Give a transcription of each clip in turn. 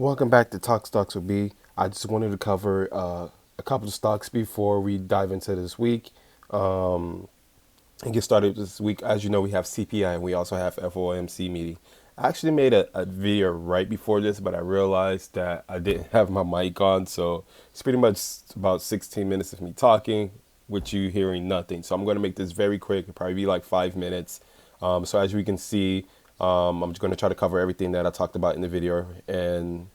Welcome back to Talk Stocks with B. I just wanted to cover a couple of stocks before we dive into this week and get started this week. As you know, we have CPI and we also have FOMC meeting. I actually made a video right before this, but I realized that I didn't have my mic on, so it's pretty much about 16 minutes of me talking with you hearing nothing. So I'm going to make this very quick. It'll probably be like 5 minutes. So as we can see, I'm just going to try to cover everything that I talked about in the video and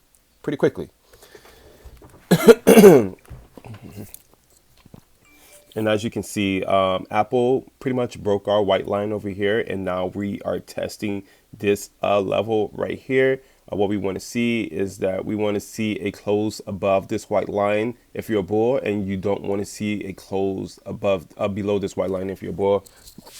pretty quickly. And as you can see, Apple pretty much broke our white line over here, and now we are testing this level right here. What we want to see is that we want to see a close above this white line if you're a bull, and you don't want to see a close above below this white line if you're a bull.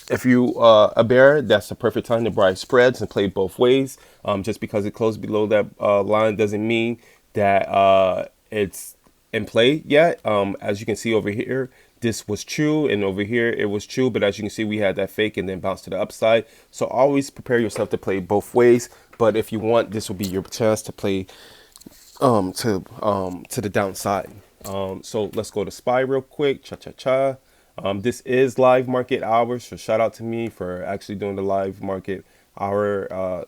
If you a bear, that's the perfect time to buy spreads and play both ways. Just because it closed below that line doesn't mean that it's in play yet. As you can see over here, this was true, and over here it was true, but as you can see, we had that fake and then bounced to the upside. So always prepare yourself to play both ways, but if you want, this will be your chance to play to the downside. So let's go to SPY real quick. This is live market hours, so shout out to me for actually doing the live market hour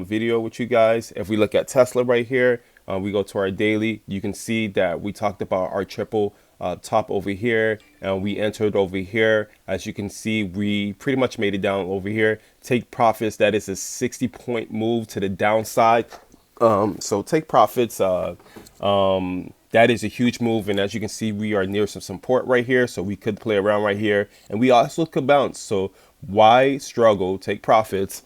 video with you guys. If we look at Tesla right here, we go to our daily, you can see that we talked about our triple top over here, and we entered over here. As you can see, we pretty much made it down over here. Take profits. That is a 60-point move to the downside. So take profits. That is a huge move, and as you can see, we are near some support right here, so we could play around right here, and we also could bounce. So why struggle? Take profits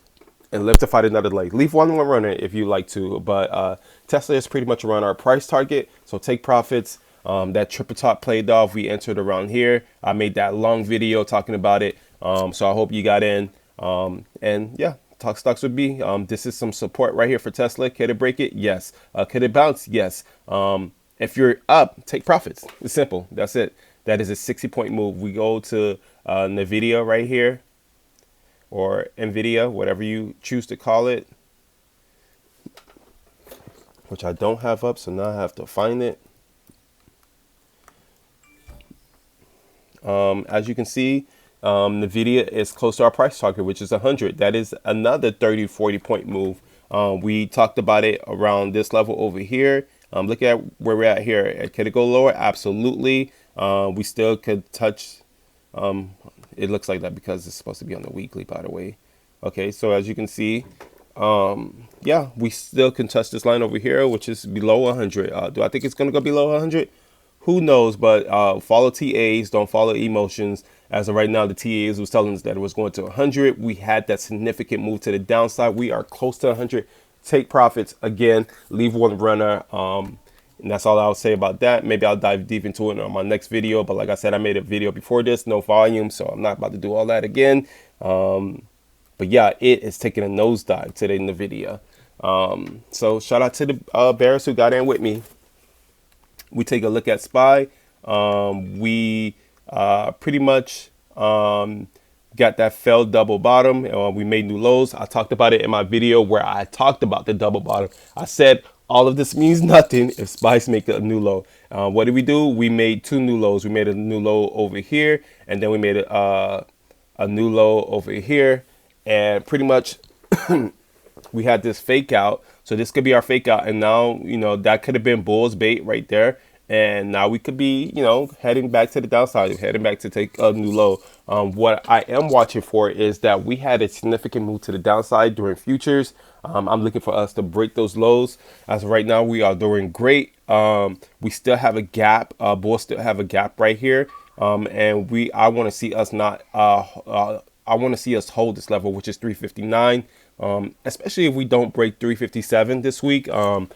and live to fight another leg. Leave one runner if you like to, but Tesla is pretty much around our price target, so take profits. That triple top played off. We entered around here. I made that long video talking about it. So I hope you got in. And yeah, Talk Stocks would be. This is some support right here for Tesla. Could it break it? Yes. Could it bounce? Yes. If you're up, take profits. It's simple. That's it. That is a 60-point move. We go to NVIDIA right here, or NVIDIA, whatever you choose to call it, which I don't have up, so now I have to find it. As you can see, NVIDIA is close to our price target, which is 100. That is another 30-40 point move. We talked about it around this level over here. Look at where we're at here. Could it go lower? Absolutely. We still could touch. It looks like that because it's supposed to be on the weekly, by the way. Okay, so as you can see, yeah, we still can touch this line over here, which is below 100. Do I think it's going to go below 100? Who knows, but follow TAs, don't follow emotions. As of right now, the TAs was telling us that it was going to 100. We had that significant move to the downside. We are close to 100. Take profits. Again, leave one runner. And that's all I'll say about that. Maybe I'll dive deep into it on my next video. But like I said, I made a video before this, no volume, so I'm not about to do all that again. But yeah, it is taking a nosedive today in the video. So shout out to the bears who got in with me. We take a look at SPY. We pretty much got that failed double bottom. We made new lows. I talked about it in my video where I talked about the double bottom. I said all of this means nothing if SPYs make a new low. What did we do? We made two new lows. We made a new low over here, and then we made a new low over here. And pretty much we had this fake out. So this could be our fake out. And now, you know, that could have been bull's bait right there. And now we could be, you know, heading back to the downside, heading back to take a new low. What I am watching for is that we had a significant move to the downside during futures. I'm looking for us to break those lows. As of right now, we are doing great. We still have a gap. Bulls still have a gap right here. And I want to see us I want to see us hold this level, which is 359. Especially if we don't break 357 this week. To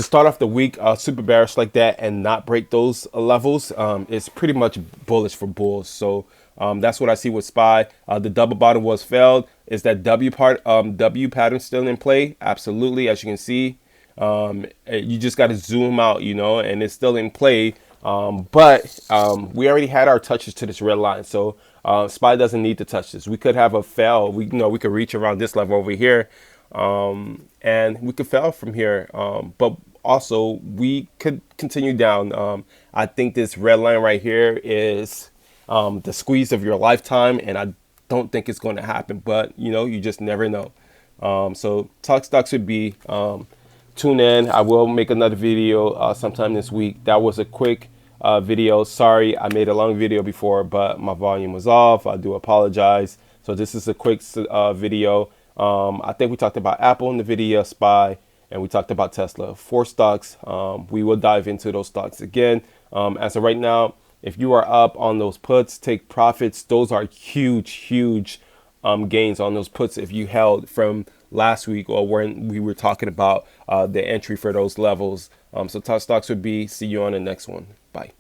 start off the week super bearish like that and not break those levels is pretty much bullish for bulls. So that's what I see with SPY. The double bottom was failed. Is that W pattern still in play? Absolutely. As you can see, you just got to zoom out, you know, and it's still in play. But we already had our touches to this red line, so SPY doesn't need to touch this. We could have a fail. We could reach around this level over here. and we could fail from here. But also we could continue down. I think this red line right here is the squeeze of your lifetime, and I don't think it's going to happen. But you just never know. So talk stocks would be tune in. I will make another video sometime this week. That was a quick video. Sorry, I made a long video before, but my volume was off. I do apologize. So this is a quick video. I think we talked about Apple, NVIDIA, SPY, and we talked about Tesla. 4 stocks. We will dive into those stocks again. As of right now, if you are up on those puts, take profits. Those are huge, huge gains on those puts if you held from last week or when we were talking about the entry for those levels. So top stocks would be. See you on the next one. Bye.